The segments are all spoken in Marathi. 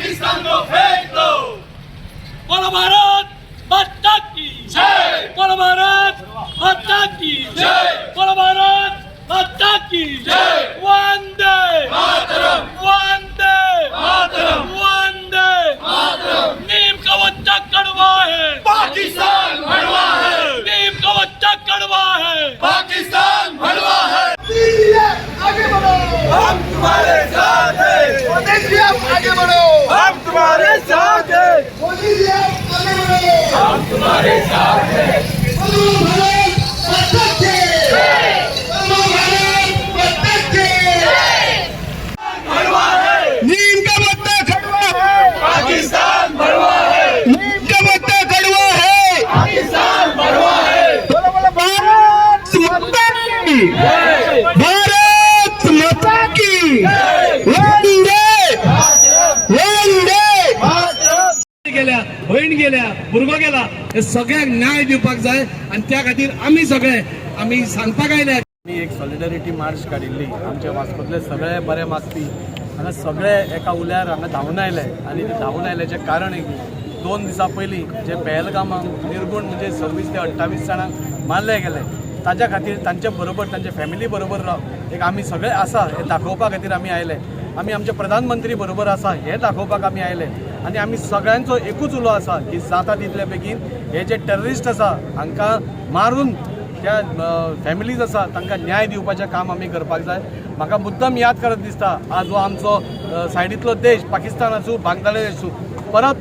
पाकिस्तान को फेंक दो। बोलो भारत माता की जय। बोलो भारत माता की जय। बोलो भारत माता की जय। वंदे मातरम। वंदे मातरम। वंदे मातरम। नीम का बच्चा कड़वा है, पाकिस्तान भड़वा है। नीम का बच्चा कड़वा है। पाकिस्तान भड़वा है। आगे बढ़ो, हम तुम्हारे साथ हैं। मोदी जी आप आगे बढ़ो, हम तुम्हारे साथ हैं। मोदी जी आप आगे बढ़ो। हम तुम्हारे साथ हैं। बोलो भारत माता की जय। बोलो भारत माता की जय। भड़वा है। नीम का पत्ता कड़वा है, पाकिस्तान भड़वा है। नीम का पत्ता कड़वा है। पाकिस्तान भड़वा है। बोलो बोलो भारत माता की भारत माता की वंदे वंदे गेल्या बहीण गेल्या भुरगो गेला हे सगळ्यांक न्याय दिवपाक जाय आणि त्या खातीर आम्ही सांगपाक आयल्या मी एक सॉलिडॅरिटी मार्च काडिल्ली आमच्या वास्कोतले सगळे बरे मागपी हांगा सगळे एका उल्यार हांगा धांवन आयले आनी ते धांवन आयल्याचें कारण एक 2 दिसां पयलीं जे पहलगामाक निर्गुण म्हणजे 26 ते 28 जाणांक मारले गेले ताच्या खातीर तांचे बरोबर तांच्या फॅमिली बरोबर एक आमी सगळे आसा हे दाखोवपा खातीर आमी आयले आमी आमचे प्रधानमंत्री बरोबर आसा हे दाखोवपाक आमी आयले आनी आमी सगळ्यांचो एकूच उलो आसा की जाता तितले बेगीन हे जे टेररिस्ट आसा हांकां मारून त्या फॅमिलीज आसा तांकां न्याय दिवपाचें काम आमी करपाक जाय म्हाका मुद्दम याद करत दिसता आज हो आमचो सायडीतलो देश पाकिस्तान आसूं बांगलादेश आसूं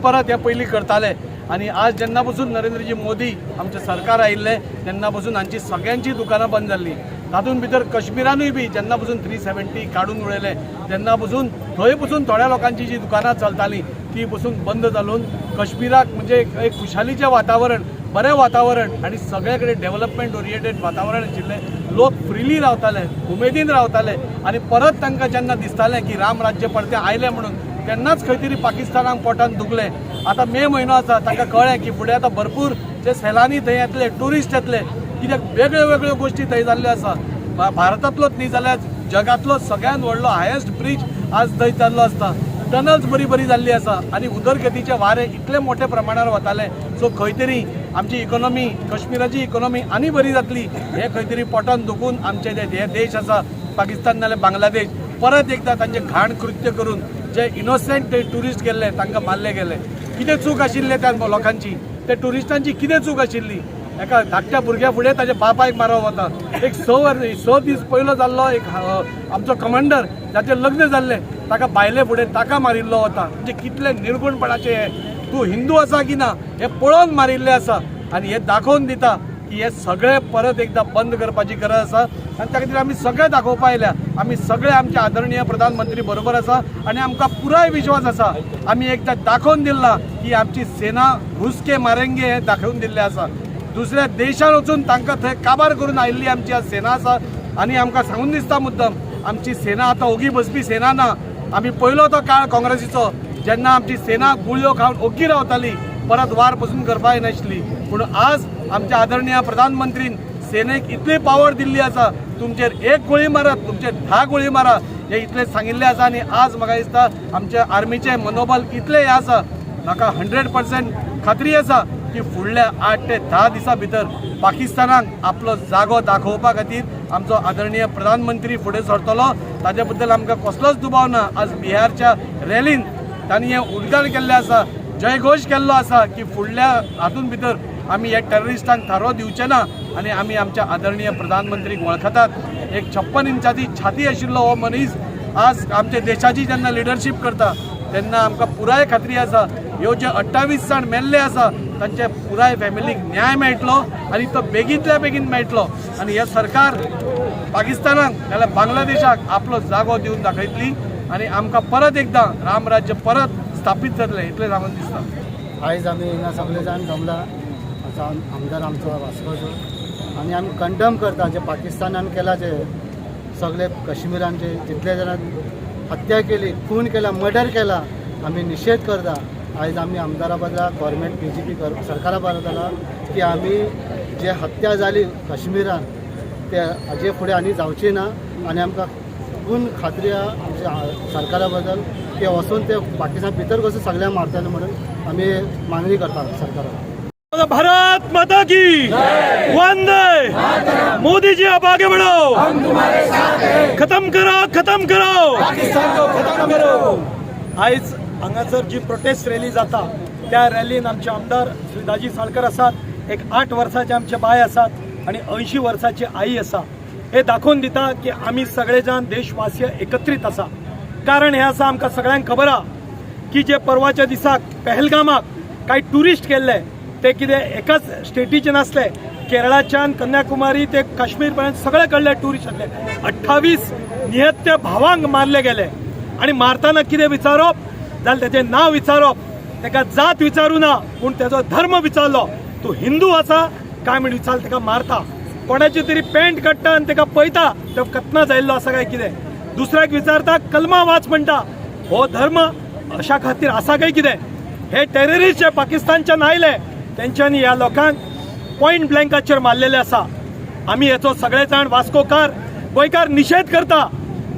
परत हे पयलीं करताले आनी आज जेन्ना पासून नरेंद्रजी मोदी आमचें सरकार आयिल्लें तेन्ना पासून हांची सगळ्यांची दुकानां बंद जाल्लीं तातूंत भितर कश्मीरानूय बी जेन्ना पासून 370 काडून उडयले तेन्ना पासून थंय पासून थोड्या लोकांची जी दुकानां चलतालीं ती पासून बंद जावन कश्मीराक म्हणजे एक खुशालीचें वातावरण बरें वातावरण आनी सगळे कडेन डेव्हलपमेंट ओरिएंटेड वातावरण आशिल्लें लोक फ्रिली रावताले उमेदीन रावताले आनी परत तांकां जेन्ना दिसतालें की राम राज्य परतें आयलें म्हणून तेन्नाच खंय तरी पाकिस्तानाक पोटान दुखलें आतां मे म्हयनो आसा तांकां कळ्ळें की फुडें आतां भरपूर जे सैलानी थंय येतले ट्युरिस्ट येतले कित्याक वेगळ्यो वेगळ्यो गोश्टी थंय जाल्ल्यो आसा भारतांतलोच न्ही जाल्यार जगांतलो सगळ्यांत व्हडलो हायेस्ट ब्रीज आज थंय जाल्लो आसता टनल्स बरी जाल्ली आसा आनी उदरगतीचे वारे इतले मोठे प्रमाणार वताले सो खंय तरी आमची इकॉनॉमी कश्मीराची इकॉनॉमी आनी बरी जातली हे खंय तरी पोटान दुखून आमचे जे देश आसा पाकिस्तान नाल्यार बांगलादेश परत एकदां तांचे घाण कृत्य करून जे इनोसेंट ट्युरिस्ट गेल्ले तांकां मारले गेले कितें चूक आशिल्ले त्या लोकांची त्या ट्युरिस्टांची कितें चूक आशिल्ली एका धाकट्या भुरग्या फुडें ताच्या बापायक मारप वता एक 6 दीस पयलो जाल्लो एक आमचो कमांडर जाचें लग्न जाल्लें ताका बायले फुडें ताका मारिल्लो वता म्हणजे कितले निर्गुणपणाचे हे तूं हिंदू आसा की ना हे पळोवन मारिल्ले आसा आनी हे दाखोवन दिता की हे सगळे परत एकदां बंद करपाची गरज आसा आनी त्या खातीर आमी सगळे दाखोवपा आयल्या आमी सगळे आमचे आदरणीय प्रधानमंत्री बरोबर आसा आनी आमकां पुराय विश्वास आसा आमी एकदां दाखोवन दिला की आमची सेना घुस के मारेंगे हे दाखोवन दिल्लें आसा दुसऱ्या देशान वचून तांकां थंय काबार करून आयिल्ली आमची आज सेना आसा आनी आमकां सांगून दिसता मुद्दम आमची सेना आतां ओगी बसपी सेना ना आमी पयलो तो काळ काँग्रेसीचो जेन्ना आमची सेना गुळयो खावन ओग्गी रावताली परत वार पसून करपाक नाशिल्ली पूण आज आमच्या आदरणीय प्रधानमंत्रीन सेनेक इतली पावर दिल्ली आसा तुमचेर 1 गोळी मारत तुमचेर 10 गोळी मारा हे इतले सांगिल्ले आसा आनी आज म्हाका दिसता आमच्या आर्मीचें मनोबल इतलें हें आसा म्हाका 100% खात्री आसा की फुडल्या 8 ते 10 दिसां भितर पाकिस्तानाक आपलो जागो दाखोवपा खातीर आमचो आदरणीय प्रधानमंत्री फुडें सरतलो ताजे बद्दल आमकां कसलोच दुबाव ना आज बिहारच्या रॅलीन तांणी हें उद्गार केल्लें आसा जयघोश केल्लो आसा की फुडल्या हातूंत भितर आमी ह्या टेररिस्टांक थारो दिवचे ना आनी आमी आमच्या आदरणीय प्रधानमंत्रीक वळखतात एक 56 इंचाची छाती आशिल्लो हो मनीस आज आमच्या देशाची जेन्ना लिडरशीप करता तेन्ना आमकां पुराय खात्री आसा ह्यो जे 28 जाण मेल्ले आसा तांचे पुराय फॅमिलीक न्याय मेळटलो आनी तो बेगींतल्या बेगीन मेळटलो आनी हे सरकार पाकिस्तानाक नाल्यार बांगलादेशाक आपलो जागो दिवन दाखयतली आनी आमकां परत एकदां राम राज्य परत स्थापीत जातलें इतलें सांगून दिसता आयज आमी हिंगा सगळे जाण जमला आमदार आमचो वास्कोचो आनी आमी कंडम करता जे पाकिस्तानान केला जे सगळे कश्मीरांचे जितले जाणां हत्या केली खून केला मर्डर केला आमी निशेध करता आयज आमी आमदारा बदला गव्हर्मेंट BJP सरकारा बदला की आमी जे हत्या जाली कश्मीरान ते हाजे फुडें आनी जावची ना आनी आमकां पूर्ण खात्री आमच्या सरकारा बद्दल की वचून ते पाकिस्तान भितर कसं सगळ्यांक मारतले म्हणून आमी मागणी करता सरकाराक। भारत माता की वंदे मोदी जी आप आगे बढ़ो, खत्म करो पाकिस्तान को खत्म करो। आयज हांगासर जी प्रोटेस्ट रॅली जाता त्या रॅलीन आमचे आमदार श्री दाजी साळकर आसात, एक 8 वर्साचे आमचे बाय आसात आणि 80 वर्साची आई आसा। हे दाखोवन दिता की आमी सगळे जाण देशवासीय एकत्रित आसा। कारण हे आसा आमकां सगळ्यांक खबर आहा की जे परवाच्या दिसाक पहलगामाक काही टुरिस्ट गेल्ले ते कितें एकाच स्टेटीचे नासले, केरळाच्यान कन्याकुमारी ते काश्मीर पर्यंत सगळे कडले टुरिस्ट आसले। 28 निहत्य भावांक मारले गेले आणि मारताना कितें विचारप जाल्यार तेजें नांव विचारप, तेका जात विचारू ना पूण तेजो धर्म विचारलो, तूं हिंदू आसा काय म्हण विचार तेका मारता। कोणाची तरी पॅन्ट काडटा आनी तेका पळयता तो कतना जायल्लो आसा काय कितें, दुसऱ्याक विचारता कलमा वाच म्हणटा, हो धर्म अशा खातीर आसा काय कितें। हे टेररिस्ट जे पाकिस्तानच्यान आयले तेंच्यांनी ह्या लोकांक पॉयंट ब्लँकाचेर मारलेले आसा। आमी हेचो सगळे जाण वास्कोकार गोंयकार निशेध करता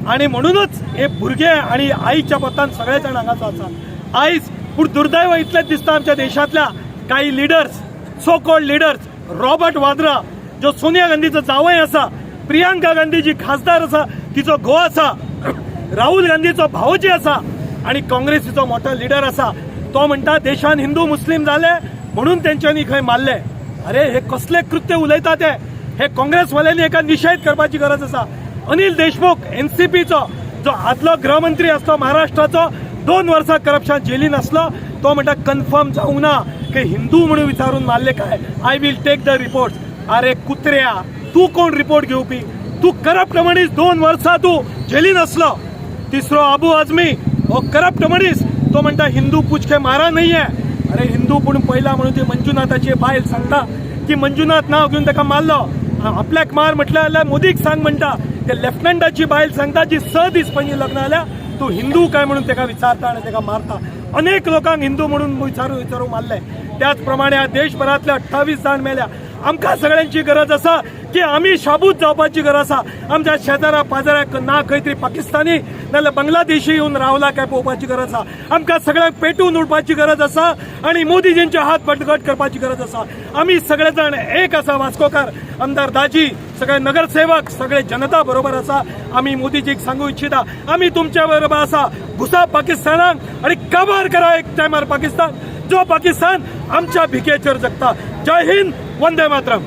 आणि म्हणूनच हे भुरगे आणि आईच्या पोतान सगळे जाण हांगाचो आसा आयज। पूण दुर्दैव इतलेंच दिसता आमच्या देशांतल्या काही leaders, so called leaders, Robert Vadra जो सोनिया गांधीचो जावय आसा, प्रियांका गांधी जी खासदार आसा तिचो घोव आसा, राहुल गांधीचो भावोजी आसा आणि काँग्रेसीचो मोठो लिडर आसा, तो म्हणटा देशान हिंदू मुस्लिम जाले म्हणून तेंच्यांनी खंय मारले। अरे हे कसले कृत्य उलयता ते, हे काँग्रेसवाल्यांनी एका निषेध करपाची गरज आसा। अनिल देशमुख एनसीपीचो जो आदलो गृहमंत्री आसलो महाराष्ट्राचो 2 वर्सां करप्शन जेलीन आसलो, तो म्हणटा कन्फर्म जावंक ना की हिंदू म्हणून विचारून मारले काय, I will take the report. अरे कुत्र्या, तू कोण रिपोर्ट घेवपी, तू करप्ट मनीस 2 वर्सां तू जेलीन आसलो। तिसरो अबू आझमी हो करप्ट मनीस, तो म्हणटा हिंदू पूछ के मारा नाहीये। अरे हिंदू पूण पयला म्हणून ती मंजुनाथाची बायल सांगता की मंजुनाथ नाव घेऊन ताका मारलो, आपल्याक मार म्हटल्यार जाल्यार मोदीक सांग म्हणटा। ते लेफ्टनंटाची बायल सांगता जी 6 दीस पयलीं लग्न जाल्या, तू हिंदू काय म्हणून ताका विचारता आणि ताका मारता। अनेक लोकांक हिंदू म्हणून विचारू मारले। त्याच प्रमाणे ह्या देशभरातले 28 जाण मेल्या। आमकां सगळ्यांची गरज आसा की आमी शाबूत जावपाची गरज आसा। आमच्या शेजारा पाजाराक ना खंय तरी पाकिस्तानी नाल्यार बांगलादेशी येवन रावला काय पळोवपाची गरज आसा। आमकां सगळ्यांक पेटून उडपाची गरज आसा आणि मोदीजींचे हात बटगट करपाची गरज आसा। आमी सगळे जाण एक आसा वास्कोकार, आमदार दाजी, सगळे नगरसेवक, सगळे जनता बरोबर आसा। आमी मोदीजीक सांगू इच्छिता आमी तुमच्या बरोबर आसा। घुसा पाकिस्तानाक आणि काबार करा एक टायमार पाकिस्तान, जो पाकिस्तान आमच्या भिकेचेर जगता। जय हिंद, वंदे मातरम।